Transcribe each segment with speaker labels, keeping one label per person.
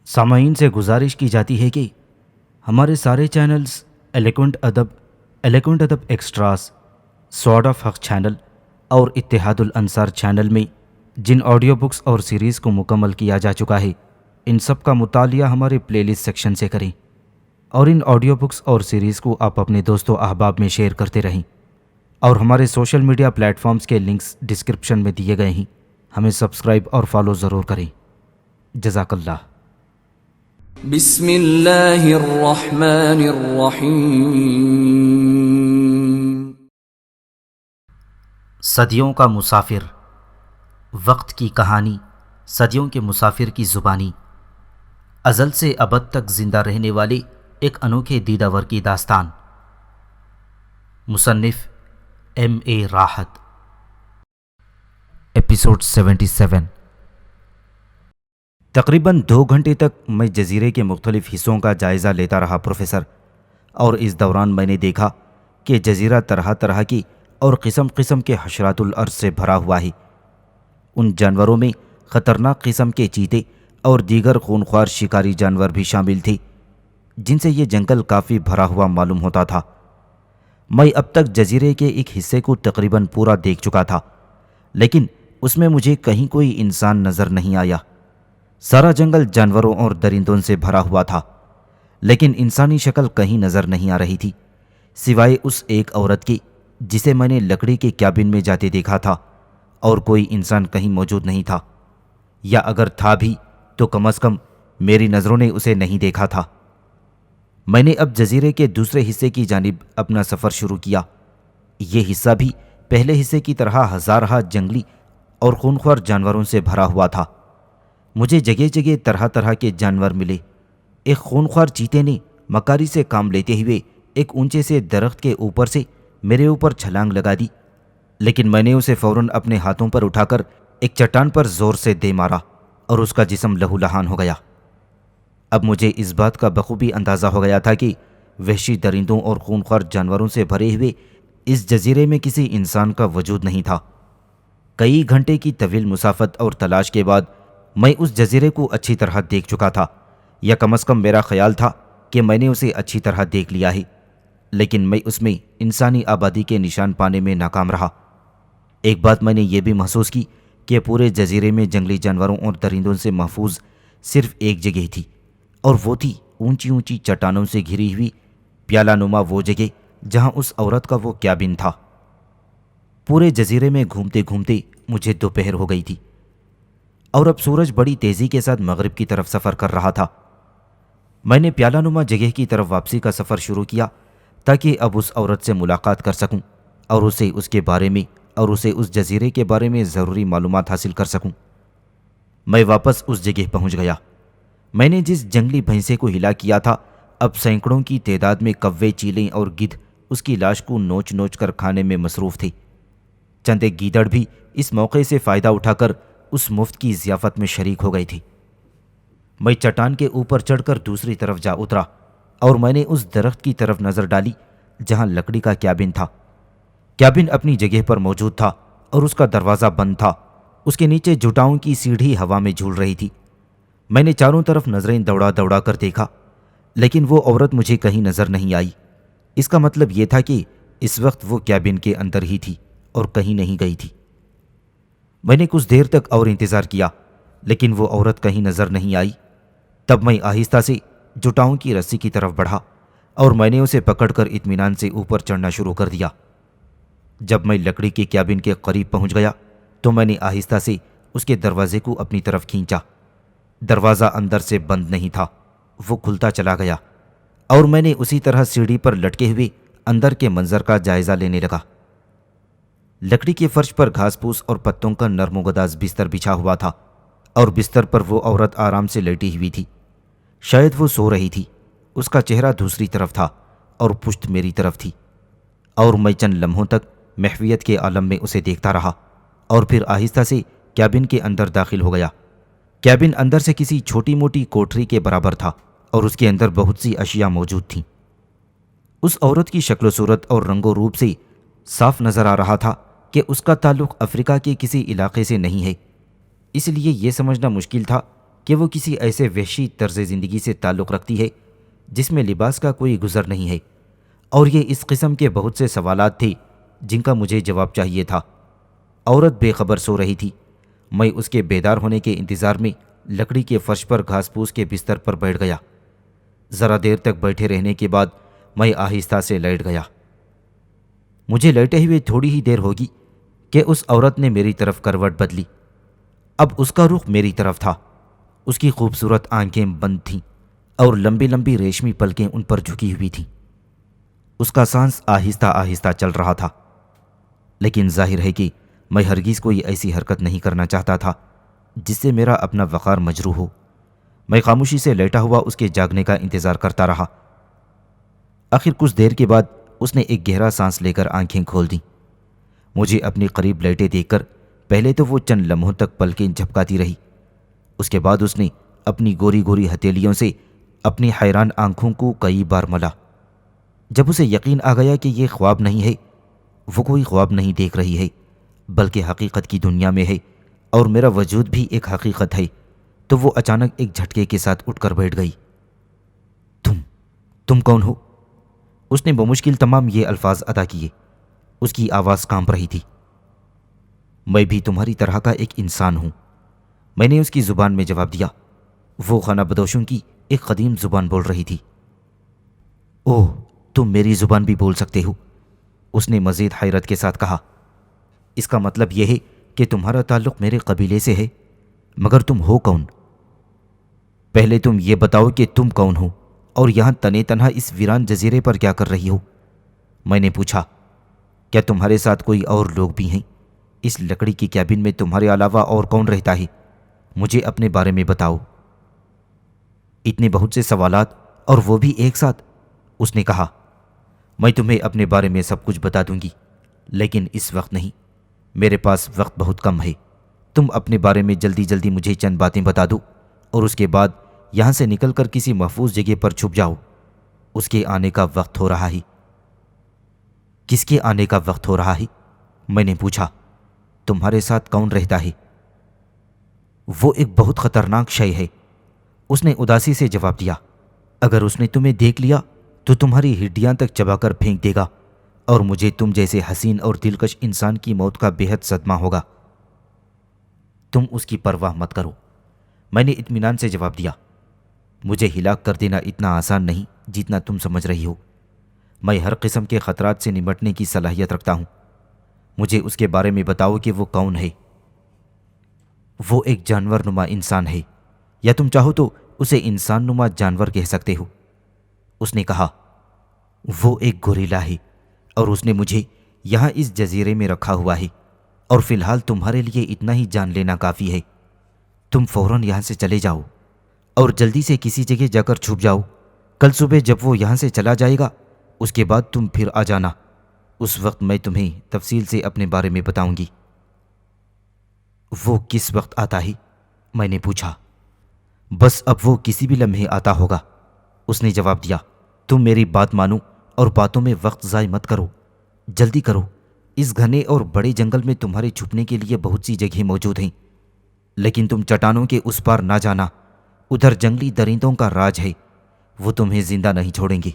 Speaker 1: سامعین سے گزارش کی جاتی ہے کہ ہمارے سارے چینلز ایلیکونٹ ادب ایکسٹراس، سوارڈ آف حق چینل اور اتحاد الانصار چینل میں جن آڈیو بکس اور سیریز کو مکمل کیا جا چکا ہے، ان سب کا مطالعہ ہمارے پلے لسٹ سیکشن سے کریں اور ان آڈیو بکس اور سیریز کو آپ اپنے دوست و احباب میں شیئر کرتے رہیں، اور ہمارے سوشل میڈیا پلیٹ فارمز کے لنکس ڈسکرپشن میں دیے گئے ہیں، ہمیں سبسکرائب اور فالو ضرور کریں۔ جزاک اللہ۔
Speaker 2: بسم اللہ الرحمن الرحیم۔
Speaker 1: صدیوں کا مسافر، وقت کی کہانی، صدیوں کے مسافر کی زبانی، ازل سے ابد تک زندہ رہنے والے ایک انوکھے دیداور کی داستان۔ مصنف M.A. راحت۔ ایپیسوڈ 77۔ تقریباً 2 گھنٹے تک میں جزیرے کے مختلف حصوں کا جائزہ لیتا رہا پروفیسر، اور اس دوران میں نے دیکھا کہ جزیرہ طرح طرح کی اور قسم قسم کے حشرات الارض سے بھرا ہوا ہے۔ ان جانوروں میں خطرناک قسم کے چیتے اور دیگر خونخوار شکاری جانور بھی شامل تھے، جن سے یہ جنگل کافی بھرا ہوا معلوم ہوتا تھا۔ میں اب تک جزیرے کے ایک حصے کو تقریباً پورا دیکھ چکا تھا، لیکن اس میں مجھے کہیں کوئی انسان نظر نہیں آیا۔ سارا جنگل جانوروں اور درندوں سے بھرا ہوا تھا، لیکن انسانی شکل کہیں نظر نہیں آ رہی تھی، سوائے اس ایک عورت کی جسے میں نے لکڑی کے کیبن میں جاتے دیکھا تھا، اور کوئی انسان کہیں موجود نہیں تھا، یا اگر تھا بھی تو کم از کم میری نظروں نے اسے نہیں دیکھا تھا۔ میں نے اب جزیرے کے دوسرے حصے کی جانب اپنا سفر شروع کیا۔ یہ حصہ بھی پہلے حصے کی طرح ہزارہ جنگلی اور خونخوار جانوروں سے بھرا ہوا تھا۔ مجھے جگہ جگہ طرح طرح کے جانور ملے۔ ایک خونخوار چیتے نے مکاری سے کام لیتے ہوئے ایک اونچے سے درخت کے اوپر سے میرے اوپر چھلانگ لگا دی، لیکن میں نے اسے فوراً اپنے ہاتھوں پر اٹھا کر ایک چٹان پر زور سے دے مارا اور اس کا جسم لہو لہان ہو گیا۔ اب مجھے اس بات کا بخوبی اندازہ ہو گیا تھا کہ وحشی درندوں اور خونخوار جانوروں سے بھرے ہوئے اس جزیرے میں کسی انسان کا وجود نہیں تھا۔ کئی گھنٹے کی طویل مسافت اور تلاش کے بعد میں اس جزیرے کو اچھی طرح دیکھ چکا تھا، یا کم از کم میرا خیال تھا کہ میں نے اسے اچھی طرح دیکھ لیا ہے، لیکن میں اس میں انسانی آبادی کے نشان پانے میں ناکام رہا۔ ایک بات میں نے یہ بھی محسوس کی کہ پورے جزیرے میں جنگلی جانوروں اور درندوں سے محفوظ صرف ایک جگہ تھی، اور وہ تھی اونچی اونچی چٹانوں سے گھری ہوئی پیالہ نما وہ جگہ جہاں اس عورت کا وہ کیبن تھا۔ پورے جزیرے میں گھومتے گھومتے مجھے دوپہر ہو گئی تھی، اور اب سورج بڑی تیزی کے ساتھ مغرب کی طرف سفر کر رہا تھا۔ میں نے پیالہ نما جگہ کی طرف واپسی کا سفر شروع کیا تاکہ اب اس عورت سے ملاقات کر سکوں اور اسے اس کے بارے میں اور اسے اس جزیرے کے بارے میں ضروری معلومات حاصل کر سکوں۔ میں واپس اس جگہ پہنچ گیا۔ میں نے جس جنگلی بھینسے کو ہلا کیا تھا، اب سینکڑوں کی تعداد میں کوے، چیلیں اور گدھ اس کی لاش کو نوچ نوچ کر کھانے میں مصروف تھے۔ چند ایک گیدڑ بھی اس موقع سے فائدہ اٹھا کر اس مفت کی ضیافت میں شریک ہو گئی تھی۔ میں چٹان کے اوپر چڑھ کر دوسری طرف جا اترا، اور میں نے اس درخت کی طرف نظر ڈالی جہاں لکڑی کا کیبن تھا۔ کیبن اپنی جگہ پر موجود تھا اور اس کا دروازہ بند تھا۔ اس کے نیچے جٹاؤں کی سیڑھی ہوا میں جھول رہی تھی۔ میں نے چاروں طرف نظریں دوڑا دوڑا کر دیکھا، لیکن وہ عورت مجھے کہیں نظر نہیں آئی۔ اس کا مطلب یہ تھا کہ اس وقت وہ کیبن کے اندر ہی تھی اور کہیں نہیں گئی تھی۔ میں نے کچھ دیر تک اور انتظار کیا، لیکن وہ عورت کہیں نظر نہیں آئی۔ تب میں آہستہ سے جٹاؤں کی رسی کی طرف بڑھا، اور میں نے اسے پکڑ کر اطمینان سے اوپر چڑھنا شروع کر دیا۔ جب میں لکڑی کے کیبن کے قریب پہنچ گیا تو میں نے آہستہ سے اس کے دروازے کو اپنی طرف کھینچا۔ دروازہ اندر سے بند نہیں تھا، وہ کھلتا چلا گیا، اور میں نے اسی طرح سیڑھی پر لٹکے ہوئے اندر کے منظر کا جائزہ لینے لگا۔ لکڑی کے فرش پر گھاس پھوس اور پتوں کا نرم و گداز بستر بچھا ہوا تھا، اور بستر پر وہ عورت آرام سے لیٹی ہوئی تھی۔ شاید وہ سو رہی تھی۔ اس کا چہرہ دوسری طرف تھا اور پشت میری طرف تھی، اور میں چند لمحوں تک محویت کے عالم میں اسے دیکھتا رہا، اور پھر آہستہ سے کیبن کے اندر داخل ہو گیا۔ کیبن اندر سے کسی چھوٹی موٹی کوٹری کے برابر تھا، اور اس کے اندر بہت سی اشیاء موجود تھیں۔ اس عورت کی شکل و صورت اور رنگ و روپ سے صاف نظر آ رہا تھا کہ اس کا تعلق افریقہ کے کسی علاقے سے نہیں ہے، اس لیے یہ سمجھنا مشکل تھا کہ وہ کسی ایسے وحشی طرز زندگی سے تعلق رکھتی ہے جس میں لباس کا کوئی گزر نہیں ہے، اور یہ اس قسم کے بہت سے سوالات تھے جن کا مجھے جواب چاہیے تھا۔ عورت بے خبر سو رہی تھی۔ میں اس کے بیدار ہونے کے انتظار میں لکڑی کے فرش پر گھاس پھوس کے بستر پر بیٹھ گیا۔ ذرا دیر تک بیٹھے رہنے کے بعد میں آہستہ سے لیٹ گیا۔ مجھے لیٹے ہوئے تھوڑی ہی دیر ہوگی کہ اس عورت نے میری طرف کروٹ بدلی۔ اب اس کا رخ میری طرف تھا۔ اس کی خوبصورت آنکھیں بند تھیں اور لمبی لمبی ریشمی پلکیں ان پر جھکی ہوئی تھیں۔ اس کا سانس آہستہ آہستہ چل رہا تھا، لیکن ظاہر ہے کہ میں ہرگز کوئی ایسی حرکت نہیں کرنا چاہتا تھا جس سے میرا اپنا وقار مجروح ہو۔ میں خاموشی سے لیٹا ہوا اس کے جاگنے کا انتظار کرتا رہا۔ آخر کچھ دیر کے بعد اس نے ایک گہرا سانس لے کر آنکھیں کھول دیں۔ مجھے اپنی قریب لیٹے دیکھ کر پہلے تو وہ چند لمحوں تک پلکیں جھپکاتی رہی۔ اس کے بعد اس نے اپنی گوری گوری ہتھیلیوں سے اپنی حیران آنکھوں کو کئی بار ملا۔ جب اسے یقین آ گیا کہ یہ خواب نہیں ہے، وہ کوئی خواب نہیں دیکھ رہی ہے بلکہ حقیقت کی دنیا میں ہے اور میرا وجود بھی ایک حقیقت ہے، تو وہ اچانک ایک جھٹکے کے ساتھ اٹھ کر بیٹھ گئی۔ تم کون ہو؟ اس نے بمشکل تمام یہ الفاظ ادا کیے۔ اس کی آواز کانپ رہی تھی۔ میں بھی تمہاری طرح کا ایک انسان ہوں، میں نے اس کی زبان میں جواب دیا۔ وہ خانہ بدوشوں کی ایک قدیم زبان بول رہی تھی۔ اوہ، تم میری زبان بھی بول سکتے ہو، اس نے مزید حیرت کے ساتھ کہا۔ اس کا مطلب یہ ہے کہ تمہارا تعلق میرے قبیلے سے ہے، مگر تم ہو کون؟ پہلے تم یہ بتاؤ کہ تم کون ہو اور یہاں تنے تنہا اس ویران جزیرے پر کیا کر رہی ہو؟ میں نے پوچھا۔ کیا تمہارے ساتھ کوئی اور لوگ بھی ہیں؟ اس لکڑی کی کیبن میں تمہارے علاوہ اور کون رہتا ہے؟ مجھے اپنے بارے میں بتاؤ۔ اتنے بہت سے سوالات اور وہ بھی ایک ساتھ، اس نے کہا۔ میں تمہیں اپنے بارے میں سب کچھ بتا دوں گی، لیکن اس وقت نہیں، میرے پاس وقت بہت کم ہے۔ تم اپنے بارے میں جلدی جلدی مجھے چند باتیں بتا دو اور اس کے بعد یہاں سے نکل کر کسی محفوظ جگہ پر چھپ جاؤ۔ اس کے آنے کا وقت ہو رہا ہے۔ کس کے آنے کا وقت ہو رہا ہے؟ میں نے پوچھا۔ تمہارے ساتھ کون رہتا ہے؟ وہ ایک بہت خطرناک شے ہے، اس نے اداسی سے جواب دیا۔ اگر اس نے تمہیں دیکھ لیا تو تمہاری ہڈیاں تک چبا کر پھینک دے گا اور مجھے تم جیسے حسین اور دلکش انسان کی موت کا بے حد صدمہ ہوگا۔ تم اس کی پرواہ مت کرو، میں نے اطمینان سے جواب دیا۔ مجھے ہلاک کر دینا اتنا آسان نہیں جتنا تم سمجھ رہی ہو۔ میں ہر قسم کے خطرات سے نمٹنے کی صلاحیت رکھتا ہوں۔ مجھے اس کے بارے میں بتاؤ کہ وہ کون ہے۔ وہ ایک جانور نما انسان ہے، یا تم چاہو تو اسے انسان نما جانور کہہ سکتے ہو، اس نے کہا۔ وہ ایک گوریلا ہے اور اس نے مجھے یہاں اس جزیرے میں رکھا ہوا ہے، اور فی الحال تمہارے لیے اتنا ہی جان لینا کافی ہے۔ تم فوراً یہاں سے چلے جاؤ اور جلدی سے کسی جگہ جا کر چھپ جاؤ۔ کل صبح جب وہ یہاں سے چلا جائے گا، اس کے بعد تم پھر آ جانا۔ اس وقت میں تمہیں تفصیل سے اپنے بارے میں بتاؤں گی۔ وہ کس وقت آتا ہے؟ میں نے پوچھا۔ بس اب وہ کسی بھی لمحے آتا ہوگا، اس نے جواب دیا۔ تم میری بات مانو اور باتوں میں وقت ضائع مت کرو، جلدی کرو۔ اس گھنے اور بڑے جنگل میں تمہارے چھپنے کے لیے بہت سی جگہیں موجود ہیں، لیکن تم چٹانوں کے اس پار نہ جانا، ادھر جنگلی درندوں کا راج ہے، وہ تمہیں زندہ نہیں چھوڑیں گے۔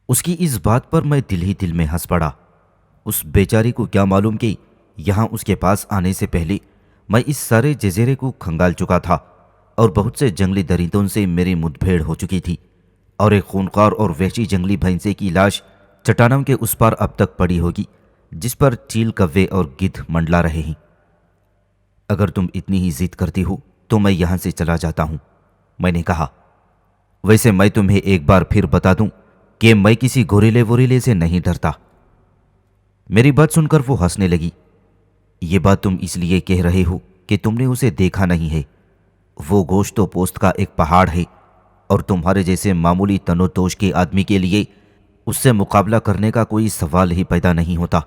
Speaker 1: اس کی اس بات پر میں دل ہی دل میں ہنس پڑا۔ اس بیچاری کو کیا معلوم کہ یہاں اس کے پاس آنے سے پہلے میں اس سارے جزیرے کو کھنگال چکا تھا اور بہت سے جنگلی درندوں سے میری مدبھیڑ ہو چکی تھی، اور ایک خونخوار اور وحشی جنگلی بھینسے کی لاش چٹانوں کے اس پار اب تک پڑی ہوگی جس پر چیل کوے اور گدھ منڈلا رہے ہیں۔ اگر تم اتنی ہی ضد کرتی ہو تو میں یہاں سے چلا جاتا ہوں، میں نے کہا۔ ویسے میں تمہیں ایک بار پھر بتا دوں کہ میں کسی گوریلے ووریلے سے نہیں ڈرتا۔ میری بات سن کر وہ ہنسنے لگی۔ یہ بات تم اس لیے کہہ رہے ہو کہ تم نے اسے دیکھا نہیں ہے۔ وہ گوشت و پوست کا ایک پہاڑ ہے، اور تمہارے جیسے معمولی تن و توش کے آدمی کے لیے اس سے مقابلہ کرنے کا کوئی سوال ہی پیدا نہیں ہوتا۔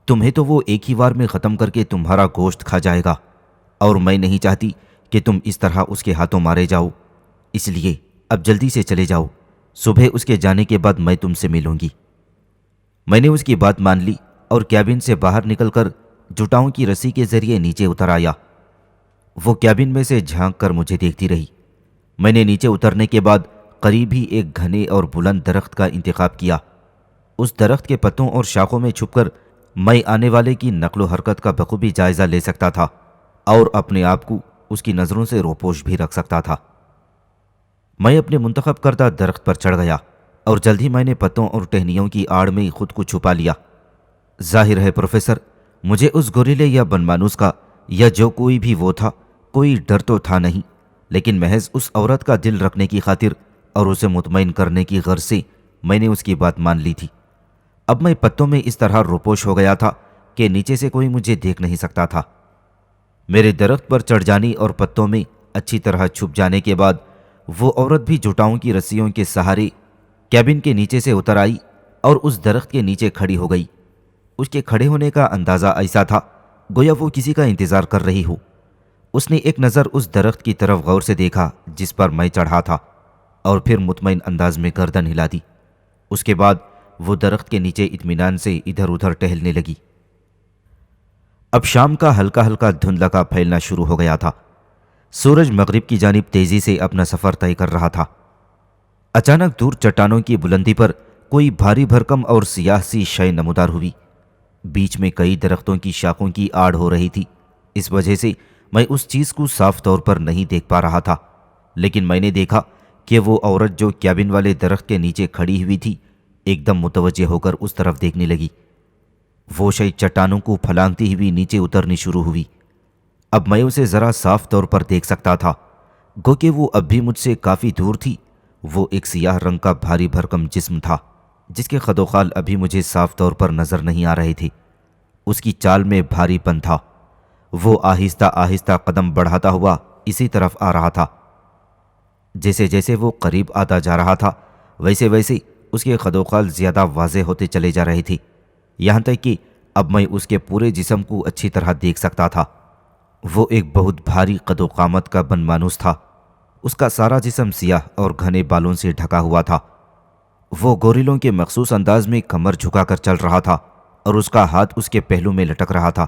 Speaker 1: تمہیں تو وہ ایک ہی بار میں ختم کر کے تمہارا گوشت کھا جائے گا، اور میں نہیں چاہتی کہ تم اس طرح اس کے ہاتھوں مارے جاؤ۔ اس لیے اب جلدی سے چلے جاؤ، صبح اس کے جانے کے بعد میں تم سے ملوں گی۔ میں نے اس کی بات مان لی اور کیبن سے باہر نکل کر جٹاؤں کی رسی کے ذریعے نیچے اتر آیا۔ وہ کیبن میں سے جھانک کر مجھے دیکھتی رہی۔ میں نے نیچے اترنے کے بعد قریب ہی ایک گھنے اور بلند درخت کا انتخاب کیا۔ اس درخت کے پتوں اور شاخوں میں چھپ کر میں آنے والے کی نقل و حرکت کا بخوبی جائزہ لے سکتا تھا اور اپنے آپ کو اس کی نظروں سے روپوش بھی رکھ سکتا تھا۔ میں اپنے منتخب کردہ درخت پر چڑھ گیا اور جلد ہی میں نے پتوں اور ٹہنیوں کی آڑ میں خود کو چھپا لیا۔ ظاہر ہے پروفیسر، مجھے اس گوریلے یا بنمانوس کا یا جو کوئی بھی وہ تھا کوئی ڈر تو تھا نہیں، لیکن محض اس عورت کا دل رکھنے کی خاطر اور اسے مطمئن کرنے کی غرض سے میں نے اس کی بات مان لی تھی۔ اب میں پتوں میں اس طرح روپوش ہو گیا تھا کہ نیچے سے کوئی مجھے دیکھ نہیں سکتا تھا۔ میرے درخت پر چڑھ جانے اور پتوں میں اچھی طرح چھپ جانے کے بعد وہ عورت بھی جٹاؤں کی رسیوں کے سہارے کیبن کے نیچے سے اتر آئی اور اس درخت کے نیچے کھڑی ہو گئی۔ اس کے کھڑے ہونے کا اندازہ ایسا تھا گویا وہ کسی کا انتظار کر رہی ہو۔ اس نے ایک نظر اس درخت کی طرف غور سے دیکھا جس پر میں چڑھا تھا اور پھر مطمئن انداز میں گردن ہلا دی۔ اس کے بعد وہ درخت کے نیچے اطمینان سے ادھر ادھر ٹہلنے لگی۔ اب شام کا ہلکا ہلکا دھندلا کا پھیلنا شروع ہو گیا تھا۔ سورج مغرب کی جانب تیزی سے اپنا سفر طے کر رہا تھا۔ اچانک دور چٹانوں کی بلندی پر کوئی بھاری بھرکم اور سیاہ سی شے نمودار ہوئی۔ بیچ میں کئی درختوں کی شاخوں کی آڑ ہو رہی تھی، اس وجہ سے میں اس چیز کو صاف طور پر نہیں دیکھ پا رہا تھا، لیکن میں نے دیکھا کہ وہ عورت جو کیبن والے درخت کے نیچے کھڑی ہوئی تھی ایک دم متوجہ ہو کر اس طرف دیکھنے لگی۔ وہ شے چٹانوں کو پھلانگتی ہوئی نیچے اترنی شروع ہوئی۔ اب میں اسے ذرا صاف طور پر دیکھ سکتا تھا، گو کہ وہ اب بھی مجھ سے کافی دور تھی۔ وہ ایک سیاہ رنگ کا بھاری بھرکم جسم تھا جس کے خد و خال ابھی مجھے صاف طور پر نظر نہیں آ رہے تھے۔ اس کی چال میں بھاری پن تھا۔ وہ آہستہ آہستہ قدم بڑھاتا ہوا اسی طرف آ رہا تھا۔ جیسے جیسے وہ قریب آتا جا رہا تھا ویسے ویسے اس کے خد و خال زیادہ واضح ہوتے چلے جا رہے تھے، یہاں تک کہ اب میں اس کے پورے جسم کو اچھی طرح دیکھ سکتا تھا۔ وہ ایک بہت بھاری قد و قامت کا بنمانوس تھا۔ اس کا سارا جسم سیاہ اور گھنے بالوں سے ڈھکا ہوا تھا۔ وہ گوریلوں کے مخصوص انداز میں کمر جھکا کر چل رہا تھا اور اس کا ہاتھ اس کے پہلو میں لٹک رہا تھا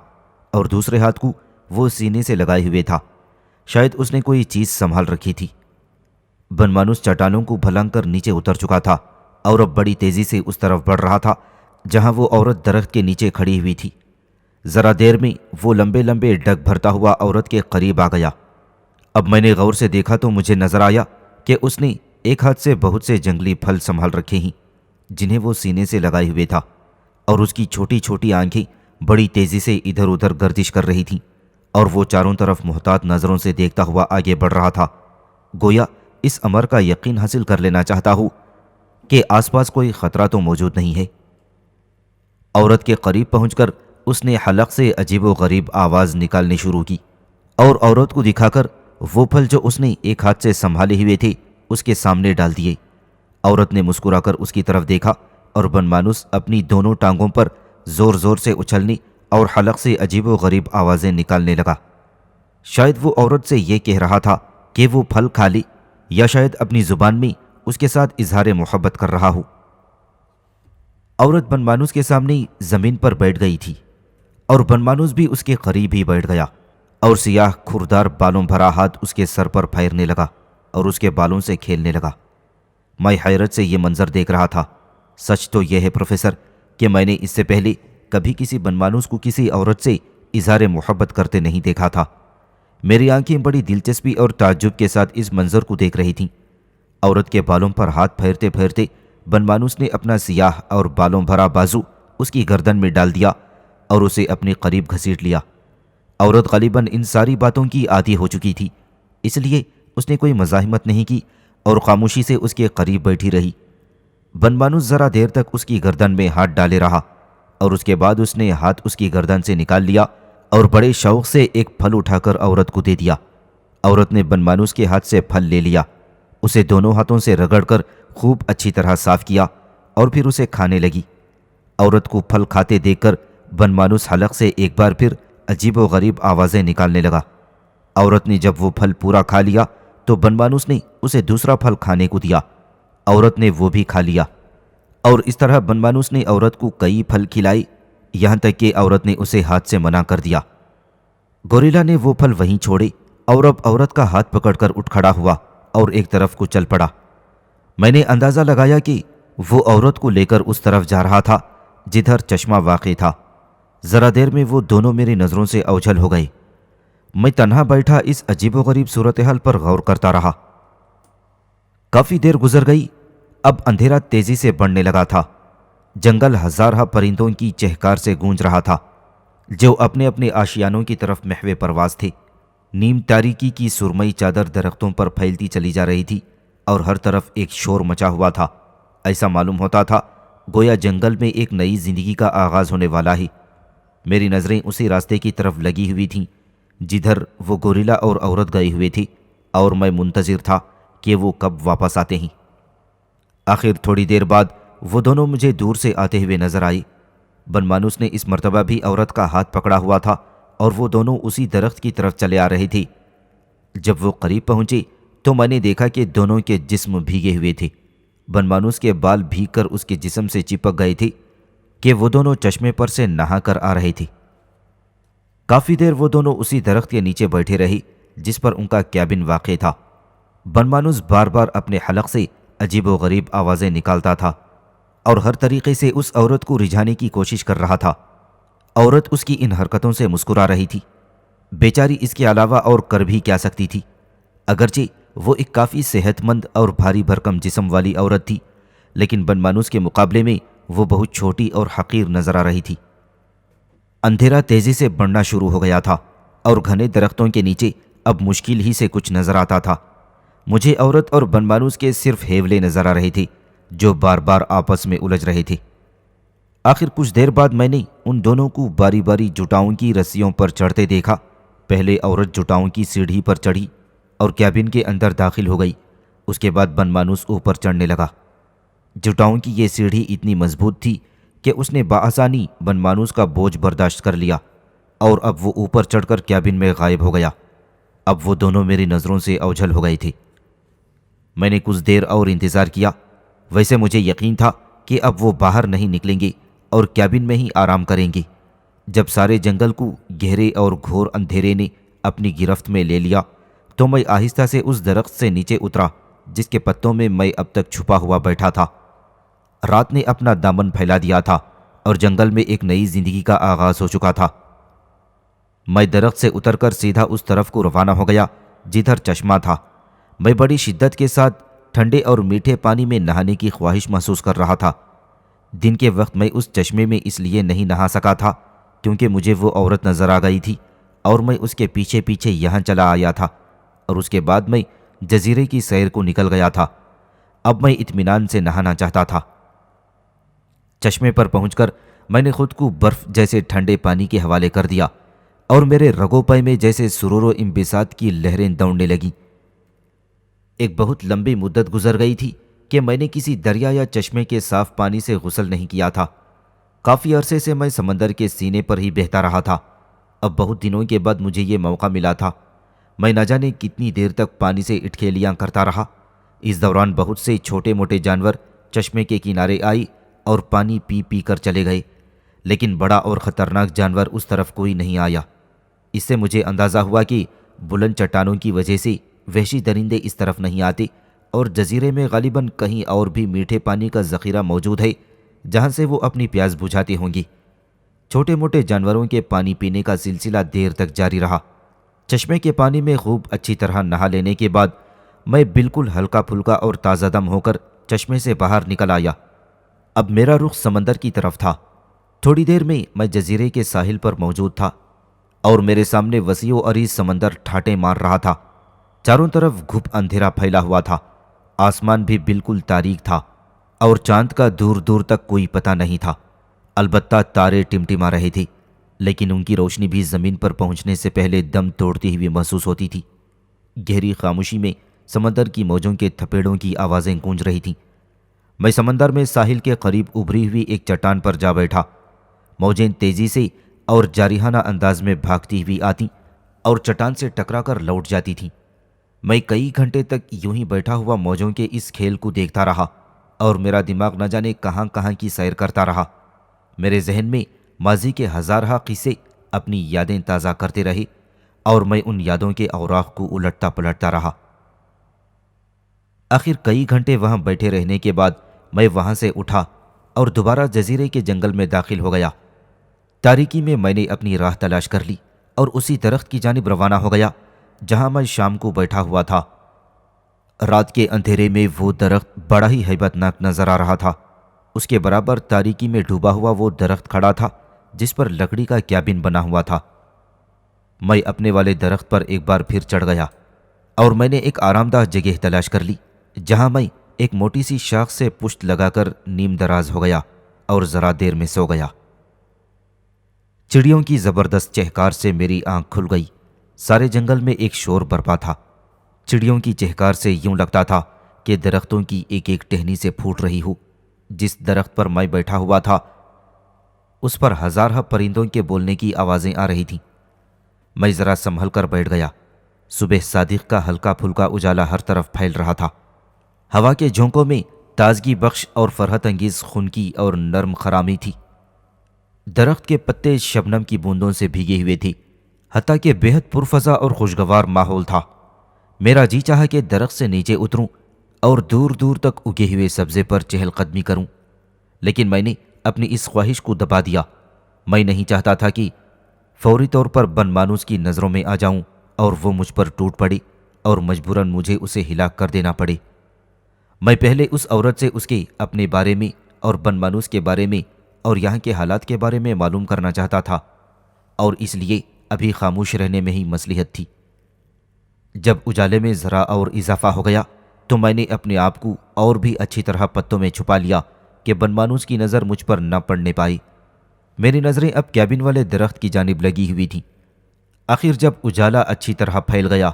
Speaker 1: اور دوسرے ہاتھ کو وہ سینے سے لگائے ہوئے تھا۔ شاید اس نے کوئی چیز سنبھال رکھی تھی۔ بنمانوس چٹانوں کو پھلانگ کر نیچے اتر چکا تھا اور اب بڑی تیزی سے اس طرف بڑھ رہا تھا جہاں وہ عورت درخت کے نیچے کھڑی ہوئی تھی۔ ذرا دیر میں وہ لمبے لمبے ڈگ بھرتا ہوا عورت کے قریب آ گیا۔ اب میں نے غور سے دیکھا تو مجھے نظر آیا کہ اس نے ایک ہاتھ سے بہت سے جنگلی پھل سنبھال رکھے ہیں جنہیں وہ سینے سے لگائے ہوئے تھا، اور اس کی چھوٹی چھوٹی آنکھیں بڑی تیزی سے ادھر ادھر گردش کر رہی تھیں اور وہ چاروں طرف محتاط نظروں سے دیکھتا ہوا آگے بڑھ رہا تھا، گویا اس امر کا یقین حاصل کر لینا چاہتا ہوں کہ آس پاس کوئی خطرہ تو موجود نہیں ہے۔ عورت کے قریب پہنچ کر اس نے حلق سے عجیب و غریب آواز نکالنی شروع کی اور عورت کو دکھا کر وہ پھل جو اس نے ایک ہاتھ سے سنبھالے ہوئے تھے اس کے سامنے ڈال دیے۔ عورت نے مسکرا کر اس کی طرف دیکھا اور بنمانوس اپنی دونوں ٹانگوں پر زور زور سے اچھلنے اور حلق سے عجیب و غریب آوازیں نکالنے لگا۔ شاید وہ عورت سے یہ کہہ رہا تھا کہ وہ پھل کھا لے، یا شاید اپنی زبان میں اس کے ساتھ اظہار محبت کر رہا ہو۔ عورت بنمانوس کے سامنے زمین پر بیٹھ گئی تھی اور بنمانوس بھی اس کے قریب ہی بیٹھ گیا اور سیاہ کھردار بالوں بھرا ہاتھ اس کے سر پر پھیرنے لگا اور اس کے بالوں سے کھیلنے لگا۔ میں حیرت سے یہ منظر دیکھ رہا تھا۔ سچ تو یہ ہے پروفیسر کہ میں نے اس سے پہلے کبھی کسی بنمانوس کو کسی عورت سے اظہار محبت کرتے نہیں دیکھا تھا۔ میری آنکھیں بڑی دلچسپی اور تعجب کے ساتھ اس منظر کو دیکھ رہی تھیں۔ عورت کے بالوں پر ہاتھ پھیرتے پھیرتے بنمانوس نے اپنا سیاہ اور بالوں بھرا بازو اس کی گردن میں ڈال دیا اور اسے اپنے قریب گھسیٹ لیا۔ عورت غالباً ان ساری باتوں کی عادی ہو چکی تھی، اس لیے اس نے کوئی مزاحمت نہیں کی اور خاموشی سے اس کے قریب بیٹھی رہی۔ بنمانوس ذرا دیر تک اس کی گردن میں ہاتھ ڈالے رہا اور اس کے بعد اس نے ہاتھ اس کی گردن سے نکال لیا اور بڑے شوق سے ایک پھل اٹھا کر عورت کو دے دیا۔ عورت نے بنمانوس کے ہاتھ سے پھل لے لیا، اسے دونوں ہاتھوں سے رگڑ کر خوب اچھی طرح صاف کیا اور پھر اسے کھانے لگی۔ عورت کو پھل کھاتے دیکھ کر بنمانوس حلق سے ایک بار پھر عجیب و غریب آوازیں نکالنے لگا۔ عورت نے جب وہ پھل پورا کھا لیا تو بنمانوس نے اسے دوسرا پھل کھانے کو دیا۔ عورت نے وہ بھی کھا لیا اور اس طرح بنمانوس نے عورت کو کئی پھل کھلائے، یہاں تک کہ عورت نے اسے ہاتھ سے منع کر دیا۔ گوریلا نے وہ پھل وہیں چھوڑے اور اب عورت کا ہاتھ پکڑ کر اٹھ کھڑا ہوا اور ایک طرف کو چل پڑا۔ میں نے اندازہ لگایا کہ وہ عورت کو لے کر اس طرف جا رہا تھا جدھر چشمہ واقع تھا۔ ذرا دیر میں وہ دونوں میری نظروں سے اوجھل ہو گئے۔ میں تنہا بیٹھا اس عجیب و غریب صورتحال پر غور کرتا رہا۔ کافی دیر گزر گئی۔ اب اندھیرا تیزی سے بڑھنے لگا تھا۔ جنگل ہزارہ پرندوں کی چہکار سے گونج رہا تھا جو اپنے اپنے آشیانوں کی طرف محو پرواز تھے۔ نیم تاریکی کی سرمئی چادر درختوں پر پھیلتی چلی جا رہی تھی اور ہر طرف ایک شور مچا ہوا تھا۔ ایسا معلوم ہوتا تھا گویا جنگل میں ایک نئی زندگی کا آغاز ہونے والا ہے۔ میری نظریں اسی راستے کی طرف لگی ہوئی تھیں جدھر وہ گوریلا اور عورت گئے ہوئے تھے، اور میں منتظر تھا کہ وہ کب واپس آتے ہیں۔ آخر تھوڑی دیر بعد وہ دونوں مجھے دور سے آتے ہوئے نظر آئے۔ بن مانوس نے اس مرتبہ بھی عورت کا ہاتھ پکڑا ہوا تھا اور وہ دونوں اسی درخت کی طرف چلے آ رہے تھے۔ جب وہ قریب پہنچے تو میں نے دیکھا کہ دونوں کے جسم بھیگے ہوئے تھے۔ بن مانوس کے بال بھیگ کر اس کے جسم سے چپک گئے تھے کہ وہ دونوں چشمے پر سے نہا کر آ رہے تھے۔ کافی دیر وہ دونوں اسی درخت کے نیچے بیٹھے رہے جس پر ان کا کیبن واقع تھا۔ بن مانوس بار بار اپنے حلق سے عجیب و غریب آوازیں نکالتا تھا اور ہر طریقے سے اس عورت کو رجھانے کی کوشش کر رہا تھا۔ عورت اس کی ان حرکتوں سے مسکرا رہی تھی۔ بیچاری اس کے علاوہ اور کر بھی کیا سکتی تھی؟ اگرچہ وہ ایک کافی صحت مند اور بھاری بھرکم جسم والی عورت تھی، لیکن بن مانوس کے مقابلے میں وہ بہت چھوٹی اور حقیر نظر آ رہی تھی۔ اندھیرا تیزی سے بڑھنا شروع ہو گیا تھا اور گھنے درختوں کے نیچے اب مشکل ہی سے کچھ نظر آتا تھا۔ مجھے عورت اور بن مانوس کے صرف ہیولے نظر آ رہے تھے جو بار بار آپس میں الجھ رہے تھے۔ آخر کچھ دیر بعد میں نے ان دونوں کو باری باری جٹاؤں کی رسیوں پر چڑھتے دیکھا۔ پہلے عورت جٹاؤں کی سیڑھی پر چڑھی اور کیبن کے اندر داخل ہو گئی۔ اس کے بعد بن مانوس اوپر چڑھنے لگا۔ جٹاؤں کی یہ سیڑھی اتنی مضبوط تھی کہ اس نے بآسانی بن مانوس کا بوجھ برداشت کر لیا اور اب وہ اوپر چڑھ کر کیبن میں غائب ہو گیا۔ اب وہ دونوں میری نظروں سے اوجھل ہو گئے تھے۔ میں نے کچھ دیر اور انتظار کیا۔ ویسے مجھے یقین تھا کہ اب وہ باہر نہیں نکلیں گے اور کیبن میں ہی آرام کریں گے۔ جب سارے جنگل کو گہرے اور گھور اندھیرے نے اپنی گرفت میں لے لیا تو میں آہستہ سے اس درخت سے نیچے اترا جس کے پتوں میں میں اب تک چھپا ہوا بیٹھا تھا۔ رات نے اپنا دامن پھیلا دیا تھا اور جنگل میں ایک نئی زندگی کا آغاز ہو چکا تھا۔ میں درخت سے اتر کر سیدھا اس طرف کو روانہ ہو گیا جدھر چشمہ تھا۔ میں بڑی شدت کے ساتھ ٹھنڈے اور میٹھے پانی میں نہانے کی خواہش محسوس کر رہا تھا۔ دن کے وقت میں اس چشمے میں اس لیے نہیں نہا سکا تھا کیونکہ مجھے وہ عورت نظر آ گئی تھی اور میں اس کے پیچھے پیچھے یہاں چلا آیا تھا، اور اس کے بعد میں جزیرے کی سیر کو نکل گیا تھا۔ اب میں اطمینان سے نہانا چاہتا تھا۔ چشمے پر پہنچ کر میں نے خود کو برف جیسے ٹھنڈے پانی کے حوالے کر دیا اور میرے رگوں پے میں جیسے سرور و انبساط کی لہریں دوڑنے لگیں۔ ایک بہت لمبی مدت گزر گئی تھی کہ میں نے کسی دریا یا چشمے کے صاف پانی سے غسل نہیں کیا تھا۔ کافی عرصے سے میں سمندر کے سینے پر ہی بہتا رہا تھا۔ اب بہت دنوں کے بعد مجھے یہ موقع ملا تھا۔ میں نہ جانے کتنی دیر تک پانی سے اٹکھیلیاں کرتا رہا۔ اس دوران بہت سے چھوٹے موٹے جانور چشمے کے کنارے آئے اور پانی پی پی کر چلے گئے، لیکن بڑا اور خطرناک جانور اس طرف کوئی نہیں آیا۔ اس سے مجھے اندازہ ہوا کہ بلند چٹانوں کی وجہ سے وحشی درندے اس طرف نہیں آتے اور جزیرے میں غالباً کہیں اور بھی میٹھے پانی کا ذخیرہ موجود ہے جہاں سے وہ اپنی پیاس بجھاتے ہوں گے۔ چھوٹے موٹے جانوروں کے پانی پینے کا سلسلہ دیر تک جاری رہا۔ چشمے کے پانی میں خوب اچھی طرح نہا لینے کے بعد میں بالکل ہلکا پھلکا اور تازہ دم ہو کر چشمے سے باہر نکل آیا۔ اب میرا رخ سمندر کی طرف تھا۔ تھوڑی دیر میں جزیرے کے ساحل پر موجود تھا اور میرے سامنے وسیع و عریض سمندر ٹھاٹے مار رہا تھا۔ چاروں طرف گھپ اندھیرا پھیلا ہوا تھا۔ آسمان بھی بالکل تاریک تھا اور چاند کا دور دور تک کوئی پتہ نہیں تھا۔ البتہ تارے ٹمٹما رہے تھے، لیکن ان کی روشنی بھی زمین پر پہنچنے سے پہلے دم توڑتی ہوئی محسوس ہوتی تھی۔ گہری خاموشی میں سمندر کی موجوں کے تھپیڑوں کی آوازیں گونج رہی تھیں۔ میں سمندر میں ساحل کے قریب ابھری ہوئی ایک چٹان پر جا بیٹھا۔ موجیں تیزی سے اور جارحانہ انداز میں بھاگتی ہوئی آتیں اور چٹان سے ٹکرا کر لوٹ جاتی تھیں۔ میں کئی گھنٹے تک یوں ہی بیٹھا ہوا موجوں کے اس کھیل کو دیکھتا رہا اور میرا دماغ نہ جانے کہاں کہاں کی سیر کرتا رہا۔ میرے ذہن میں ماضی کے ہزارہ قصے اپنی یادیں تازہ کرتے رہے اور میں ان یادوں کے اوراق کو الٹتا پلٹتا رہا۔ آخر کئی گھنٹے وہاں بیٹھے رہنے کے بعد میں وہاں سے اٹھا اور دوبارہ جزیرے کے جنگل میں داخل ہو گیا۔ تاریکی میں میں نے اپنی راہ تلاش کر لی اور اسی درخت کی جانب روانہ ہو گیا جہاں میں شام کو بیٹھا ہوا تھا۔ رات کے اندھیرے میں وہ درخت بڑا ہی ہیبت ناک نظر آ رہا تھا۔ اس کے برابر تاریکی میں ڈوبا ہوا وہ درخت کھڑا تھا جس پر لکڑی کا کیبن بنا ہوا تھا۔ میں اپنے والے درخت پر ایک بار پھر چڑھ گیا اور میں نے ایک آرام دہ جگہ تلاش کر لی جہاں میں ایک موٹی سی شاخ سے پشت لگا کر نیم دراز ہو گیا اور ذرا دیر میں سو گیا۔ چڑیوں کی زبردست چہکار سے میری آنکھ کھل گئی۔ سارے جنگل میں ایک شور برپا تھا۔ چڑیوں کی چہکار سے یوں لگتا تھا کہ درختوں کی ایک ایک ٹہنی سے پھوٹ رہی ہو۔ جس درخت پر میں بیٹھا ہوا تھا اس پر ہزارہ پرندوں کے بولنے کی آوازیں آ رہی تھیں۔ میں ذرا سنبھل کر بیٹھ گیا۔ صبح صادق کا ہلکا پھلکا اجالا ہر طرف پھیل رہا تھا۔ ہوا کے جھونکوں میں تازگی بخش اور فرحت انگیز خنکی اور نرم خرامی تھی۔ درخت کے پتے شبنم کی بوندوں سے بھیگے ہوئے تھے، حتیٰ کہ بے حد پرفضا اور خوشگوار ماحول تھا۔ میرا جی چاہا کہ درخت سے نیچے اتروں اور دور دور تک اگے ہوئے سبزے پر چہل قدمی کروں، لیکن میں نے اپنی اس خواہش کو دبا دیا۔ میں نہیں چاہتا تھا کہ فوری طور پر بن مانوس کی نظروں میں آ جاؤں اور وہ مجھ پر ٹوٹ پڑے اور مجبوراً مجھے اسے ہلاک کر دینا پڑے۔ میں پہلے اس عورت سے اس کے اپنے بارے میں اور بن مانوس کے بارے میں اور یہاں کے حالات کے بارے میں معلوم کرنا چاہتا تھا، اور اس لیے ابھی خاموش رہنے میں ہی مصلحت تھی۔ جب اجالے میں ذرا اور اضافہ ہو گیا تو میں نے اپنے آپ کو اور بھی اچھی طرح پتوں میں چھپا لیا کہ بن مانوس کی نظر مجھ پر نہ پڑنے پائی۔ میری نظریں اب کیبن والے درخت کی جانب لگی ہوئی تھیں۔ آخر جب اجالا اچھی طرح پھیل گیا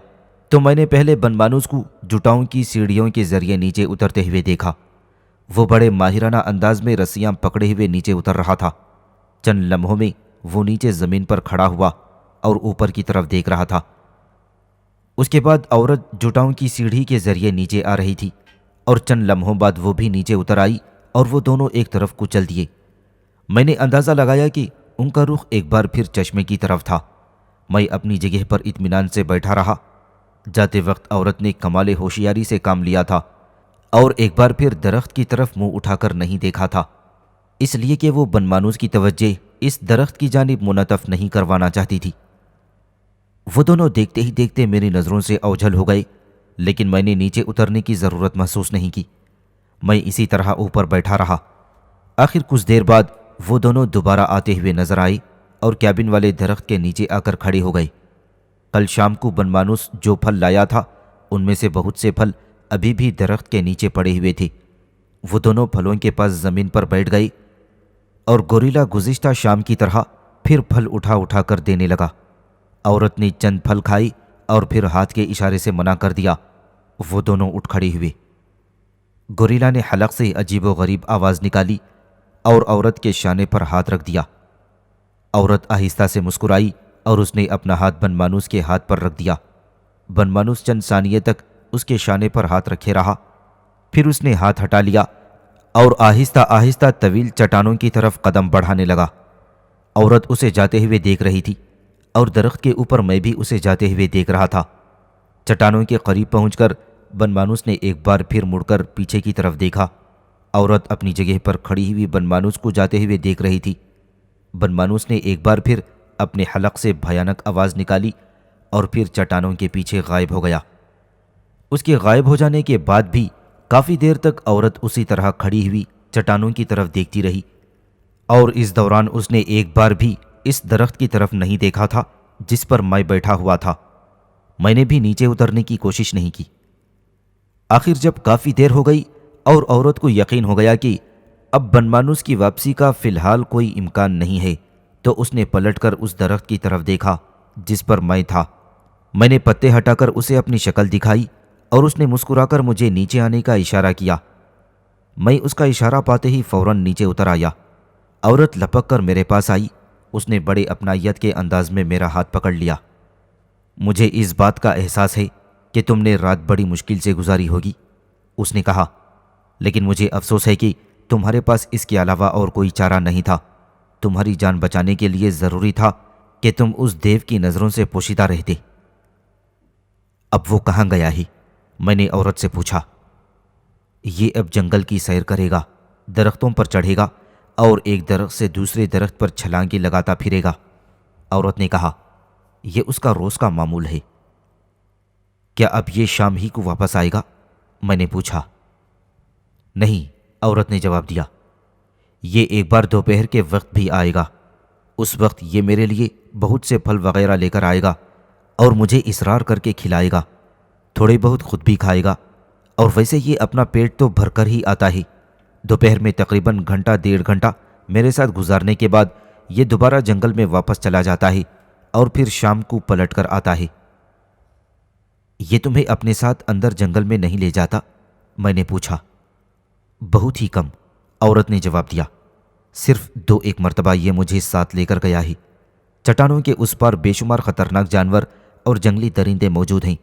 Speaker 1: تو میں نے پہلے بن مانوس کو جٹاؤں کی سیڑھیوں کے ذریعے نیچے اترتے ہوئے دیکھا۔ وہ بڑے ماہرانہ انداز میں رسیاں پکڑے ہوئے نیچے اتر رہا تھا۔ چند لمحوں میں وہ نیچے زمین پر کھڑا ہوا اور اوپر کی طرف دیکھ رہا تھا۔ اس کے بعد عورت جٹاؤں کی سیڑھی کے ذریعے نیچے آ رہی تھی اور چند لمحوں بعد وہ بھی نیچے اتر آئی اور وہ دونوں ایک طرف کو چل دیے۔ میں نے اندازہ لگایا کہ ان کا رخ ایک بار پھر چشمے کی طرف تھا۔ میں اپنی جگہ پر اطمینان سے بیٹھا رہا۔ جاتے وقت عورت نے کمال ہوشیاری سے کام لیا تھا اور ایک بار پھر درخت کی طرف منہ اٹھا کر نہیں دیکھا تھا، اس لیے کہ وہ بن مانوس کی توجہ اس درخت کی جانب منعطف نہیں کروانا چاہتی تھی۔ وہ دونوں دیکھتے ہی دیکھتے میری نظروں سے اوجھل ہو گئے، لیکن میں نے نیچے اترنے کی ضرورت محسوس نہیں کی۔ میں اسی طرح اوپر بیٹھا رہا۔ آخر کچھ دیر بعد وہ دونوں دوبارہ آتے ہوئے نظر آئے اور کیبن والے درخت کے نیچے آ کر کھڑے ہو گئے۔ کل شام کو بن مانوس جو پھل لایا تھا ان میں سے بہت سے پھل ابھی بھی درخت کے نیچے پڑے ہوئے تھے۔ وہ دونوں پھلوں کے پاس زمین پر بیٹھ گئے اور گوریلا گزشتہ شام کی طرح پھر پھل اٹھا اٹھا کر دینے لگا۔ عورت نے چند پھل کھائی اور پھر ہاتھ کے اشارے سے منع کر دیا۔ وہ دونوں اٹھ کھڑے ہوئے۔ گوریلا نے حلق سے عجیب و غریب آواز نکالی اور عورت کے شانے پر ہاتھ رکھ دیا۔ عورت آہستہ سے مسکرائی اور اس نے اپنا ہاتھ بن مانوس کے ہاتھ پر رکھ دیا۔ بن مانوس چند ثانیے تک اس کے شانے پر ہاتھ رکھے رہا، پھر اس نے ہاتھ ہٹا لیا اور آہستہ آہستہ طویل چٹانوں کی طرف قدم بڑھانے لگا۔ عورت اسے جاتے ہوئے دیکھ رہی تھی اور درخت کے اوپر میں بھی اسے جاتے ہوئے دیکھ رہا تھا۔ چٹانوں کے قریب پہنچ کر بن مانوس نے ایک بار پھر مڑ کر پیچھے کی طرف دیکھا۔ عورت اپنی جگہ پر کھڑی ہوئی بن مانوس کو جاتے ہوئے دیکھ رہی تھی۔ بن مانوس نے ایک بار پھر اپنے حلق سے بھیانک آواز نکالی اور پھر چٹانوں کے پیچھے غائب ہو گیا۔ اس کے غائب ہو جانے کے بعد بھی کافی دیر تک عورت اسی طرح کھڑی ہوئی چٹانوں کی طرف دیکھتی رہی، اور اس دوران اس نے ایک بار بھی اس درخت کی طرف نہیں دیکھا تھا جس پر میں بیٹھا ہوا تھا۔ میں نے بھی نیچے اترنے کی کوشش نہیں کی۔ آخر جب کافی دیر ہو گئی اور عورت کو یقین ہو گیا کہ اب بن مانوس کی واپسی کا فی الحال کوئی امکان نہیں ہے، تو اس نے پلٹ کر اس درخت کی طرف دیکھا جس پر میں تھا۔ میں نے پتے ہٹا کر اسے اپنی شکل دکھائی اور اس نے مسکرا کر مجھے نیچے آنے کا اشارہ کیا۔ میں اس کا اشارہ پاتے ہی فوراً نیچے اتر آیا۔ عورت لپک کر میرے پاس آئی۔ اس نے بڑے اپنائیت کے انداز میں میرا ہاتھ پکڑ لیا۔ مجھے اس بات کا احساس ہے کہ تم نے رات بڑی مشکل سے گزاری ہوگی، اس نے کہا، لیکن مجھے افسوس ہے کہ تمہارے پاس اس کے علاوہ اور کوئی چارہ نہیں تھا۔ تمہاری جان بچانے کے لیے ضروری تھا کہ تم اس دیو کی نظروں سے پوشیدہ رہتے۔ اب وہ کہاں گیا ہی؟ میں نے عورت سے پوچھا۔ یہ اب جنگل کی سیر کرے گا، درختوں پر چڑھے گا اور ایک درخت سے دوسرے درخت پر چھلانگیں لگاتا پھرے گا۔ عورت نے کہا، یہ اس کا روز کا معمول ہے۔ کیا اب یہ شام ہی کو واپس آئے گا؟ میں نے پوچھا۔ نہیں، عورت نے جواب دیا، یہ ایک بار دوپہر کے وقت بھی آئے گا۔ اس وقت یہ میرے لیے بہت سے پھل وغیرہ لے کر آئے گا اور مجھے اصرار کر کے کھلائے گا، تھوڑے بہت خود بھی کھائے گا، اور ویسے یہ اپنا پیٹ تو بھر کر ہی آتا ہے۔ دوپہر میں تقریباً گھنٹہ 1.5 میرے ساتھ گزارنے کے بعد یہ دوبارہ جنگل میں واپس چلا جاتا ہے اور پھر شام کو پلٹ کر آتا ہے۔ یہ تمہیں اپنے ساتھ اندر جنگل میں نہیں لے جاتا؟ میں نے پوچھا۔ بہت ہی کم، عورت نے جواب دیا، صرف 2-1 مرتبہ یہ مجھے ساتھ لے کر گیا ہے۔ چٹانوں کے اس پار بے شمار خطرناک جانور اور جنگلی درندے موجود ہیں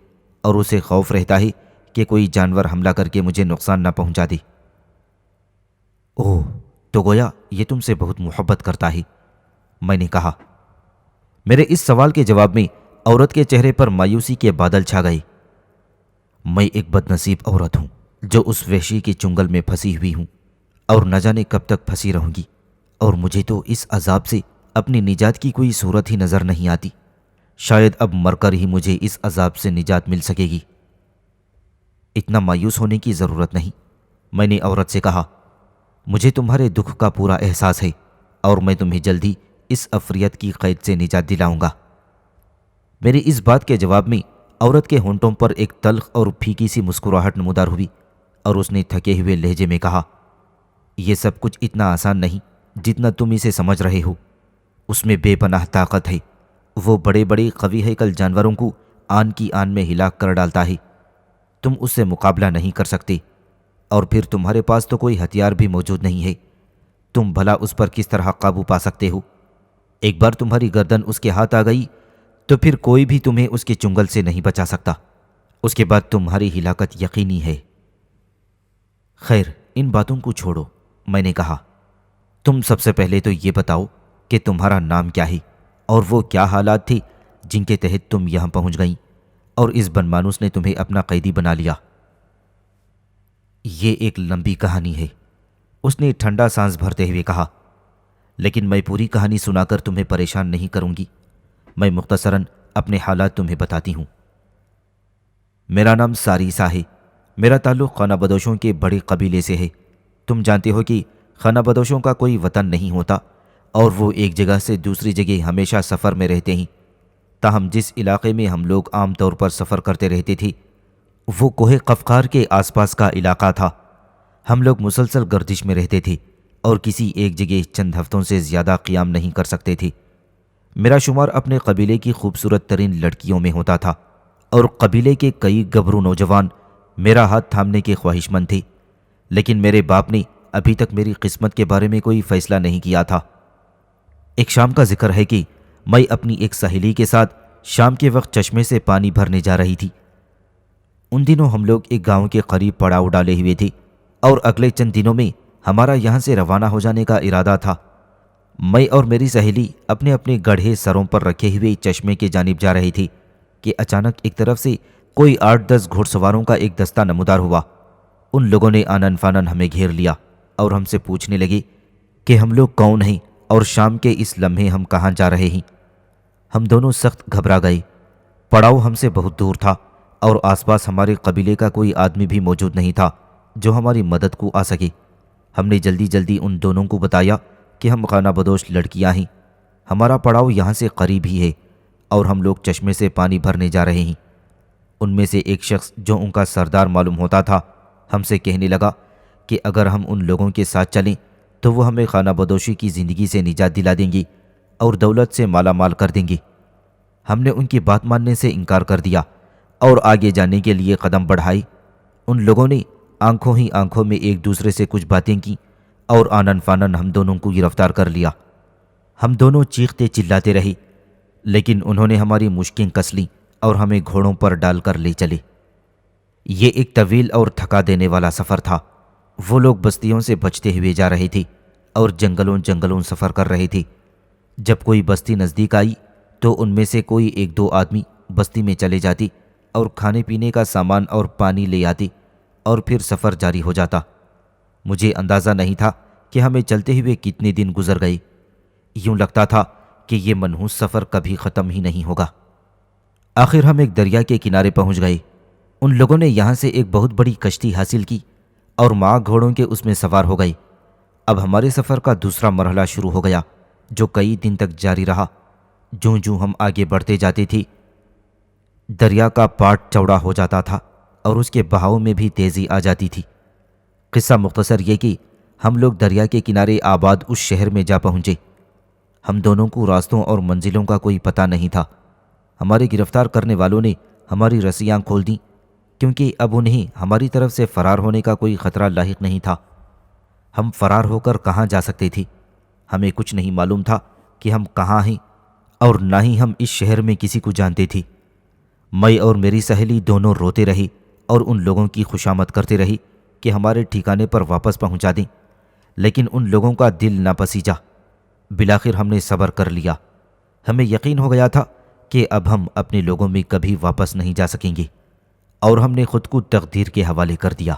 Speaker 1: اور اسے خوف رہتا ہے کہ کوئی جانور حملہ کر کے مجھے نقصان نہ پہنچا دے۔ اوہ، تو گویا یہ تم سے بہت محبت کرتا ہے، میں نے کہا۔ میرے اس سوال کے جواب میں عورت کے چہرے پر مایوسی کے بادل چھا گئے۔ میں ایک بد نصیب عورت ہوں جو اس وحشی کے چنگل میں پھنسی ہوئی ہوں اور نہ جانے کب تک پھنسی رہوں گی، اور مجھے تو اس عذاب سے اپنی نجات کی کوئی صورت ہی نظر نہیں آتی۔ شاید اب مر کر ہی مجھے اس عذاب سے نجات مل سکے گی۔ اتنا مایوس ہونے کی ضرورت نہیں، میں نے عورت سے کہا۔ مجھے تمہارے دکھ کا پورا احساس ہے اور میں تمہیں جلدی اس افریت کی قید سے نجات دلاؤں گا۔ میری اس بات کے جواب میں عورت کے ہونٹوں پر ایک تلخ اور پھیکی سی مسکراہٹ نمودار ہوئی اور اس نے تھکے ہوئے لہجے میں کہا، یہ سب کچھ اتنا آسان نہیں جتنا تم اسے سمجھ رہے ہو۔ اس میں بے پناہ طاقت ہے۔ وہ بڑے بڑے قوی ہیکل جانوروں کو آن کی آن میں ہلاک کر ڈالتا ہے۔ تم اس سے مقابلہ نہیں کر سکتے، اور پھر تمہارے پاس تو کوئی ہتھیار بھی موجود نہیں ہے۔ تم بھلا اس پر کس طرح قابو پا سکتے ہو؟ ایک بار تمہاری گردن اس کے ہاتھ آ گئی تو پھر کوئی بھی تمہیں اس کے چنگل سے نہیں بچا سکتا۔ اس کے بعد تمہاری ہلاکت یقینی ہے۔ خیر، ان باتوں کو چھوڑو، میں نے کہا۔ تم سب سے پہلے تو یہ بتاؤ کہ تمہارا نام کیا ہے اور وہ کیا حالات تھے جن کے تحت تم یہاں پہنچ گئیں اور اس بن مانوس نے تمہیں اپنا قیدی بنا لیا۔ یہ ایک لمبی کہانی ہے، اس نے ٹھنڈا سانس بھرتے ہوئے کہا، لیکن میں پوری کہانی سنا کر تمہیں پریشان نہیں کروں گی۔ میں مختصراً اپنے حالات تمہیں بتاتی ہوں۔ میرا نام ساریسا ہے۔ میرا تعلق خانہ بدوشوں کے بڑے قبیلے سے ہے۔ تم جانتے ہو کہ خانہ بدوشوں کا کوئی وطن نہیں ہوتا اور وہ ایک جگہ سے دوسری جگہ ہمیشہ سفر میں رہتے ہیں۔ تاہم جس علاقے میں ہم لوگ عام طور پر سفر کرتے رہتے تھے وہ کوہ قفقار کے آس پاس کا علاقہ تھا۔ ہم لوگ مسلسل گردش میں رہتے تھے اور کسی ایک جگہ چند ہفتوں سے زیادہ قیام نہیں کر سکتے تھے۔ میرا شمار اپنے قبیلے کی خوبصورت ترین لڑکیوں میں ہوتا تھا اور قبیلے کے کئی گبرو نوجوان میرا ہاتھ تھامنے کے خواہش مند تھے، لیکن میرے باپ نے ابھی تک میری قسمت کے بارے میں کوئی فیصلہ نہیں کیا تھا۔ ایک شام کا ذکر ہے کہ میں اپنی ایک سہیلی کے ساتھ شام کے وقت چشمے سے پانی بھرنے جا رہی تھی۔ ان دنوں ہم لوگ ایک گاؤں کے قریب پڑاؤ ڈالے ہوئے تھے اور اگلے چند دنوں میں ہمارا یہاں سے روانہ ہو جانے کا ارادہ تھا۔ میں اور میری سہیلی اپنے اپنے گڑھے سروں پر رکھے ہوئے چشمے کی جانب جا رہے تھے کہ اچانک ایک طرف سے کوئی 8-10 گھوڑ سواروں کا ایک دستہ نمودار ہوا۔ ان لوگوں نے آنن فانن ہمیں گھیر لیا اور ہم سے پوچھنے لگے کہ ہم لوگ کون ہیں اور شام کے اس لمحے ہم کہاں جا رہے ہیں۔ ہم دونوں سخت گھبرا گئے۔ پڑاؤ ہم سے بہت دور تھا اور آس پاس ہمارے قبیلے کا کوئی آدمی بھی موجود نہیں تھا جو ہماری مدد کو آ سکے۔ ہم نے جلدی جلدی ان دونوں کو بتایا کہ ہم خانہ بدوش لڑکیاں ہیں، ہمارا پڑاؤ یہاں سے قریب ہی ہے اور ہم لوگ چشمے سے پانی بھرنے جا رہے ہیں۔ ان میں سے ایک شخص جو ان کا سردار معلوم ہوتا تھا ہم سے کہنے لگا کہ اگر ہم ان لوگوں کے ساتھ چلیں تو وہ ہمیں خانہ بدوشی کی زندگی سے نجات دلا دیں گی اور دولت سے مالا مال کر دیں گے۔ ہم نے ان کی بات ماننے سے انکار کر دیا اور آگے جانے کے لیے قدم بڑھائے۔ ان لوگوں نے آنکھوں ہی آنکھوں میں ایک دوسرے سے کچھ باتیں کی اور آنن فانن ہم دونوں کو گرفتار کر لیا۔ ہم دونوں چیختے چلاتے رہے، لیکن انہوں نے ہماری مشکیں کس لیں اور ہمیں گھوڑوں پر ڈال کر لے چلے۔ یہ ایک طویل اور تھکا دینے والا سفر تھا۔ وہ لوگ بستیوں سے بچتے ہوئے جا رہے تھے اور جنگلوں جنگلوں سفر کر رہے تھے۔ جب کوئی بستی نزدیک آئی تو ان میں سے کوئی ایک دو آدمی بستی میں چلے جاتی اور کھانے پینے کا سامان اور پانی لے آتی اور پھر سفر جاری ہو جاتا۔ مجھے اندازہ نہیں تھا کہ ہمیں چلتے ہوئے کتنے دن گزر گئے۔ یوں لگتا تھا کہ یہ منحوس سفر کبھی ختم ہی نہیں ہوگا۔ آخر ہم ایک دریا کے کنارے پہنچ گئے۔ ان لوگوں نے یہاں سے ایک بہت بڑی کشتی حاصل کی اور ماں گھوڑوں کے اس میں سوار ہو گئے۔ اب ہمارے سفر کا دوسرا مرحلہ شروع ہو گیا، جو کئی دن تک جاری رہا۔ جوں جوں ہم آگے بڑھتے جاتے تھے، دریا کا پاٹ چوڑا ہو جاتا تھا اور اس کے بہاؤ میں بھی تیزی آ جاتی تھی۔ قصہ مختصر یہ کہ ہم لوگ دریا کے کنارے آباد اس شہر میں جا پہنچے۔ ہم دونوں کو راستوں اور منزلوں کا کوئی پتہ نہیں تھا۔ ہمارے گرفتار کرنے والوں نے ہماری رسیاں کھول دیں، کیونکہ اب انہیں ہماری طرف سے فرار ہونے کا کوئی خطرہ لاحق نہیں تھا۔ ہم فرار ہو کر کہاں جا سکتے تھے؟ ہمیں کچھ نہیں معلوم تھا کہ ہم کہاں ہیں، اور نہ ہی ہم اس شہر میں کسی کو جانتے تھے۔ میں اور میری سہیلی دونوں روتے رہے اور ان لوگوں کی خوشامد کرتے رہے کہ ہمارے ٹھکانے پر واپس پہنچا دیں، لیکن ان لوگوں کا دل نہ پسیجا۔ بالآخر ہم نے صبر کر لیا۔ ہمیں یقین ہو گیا تھا کہ اب ہم اپنے لوگوں میں کبھی واپس نہیں جا سکیں گے، اور ہم نے خود کو تقدیر کے حوالے کر دیا۔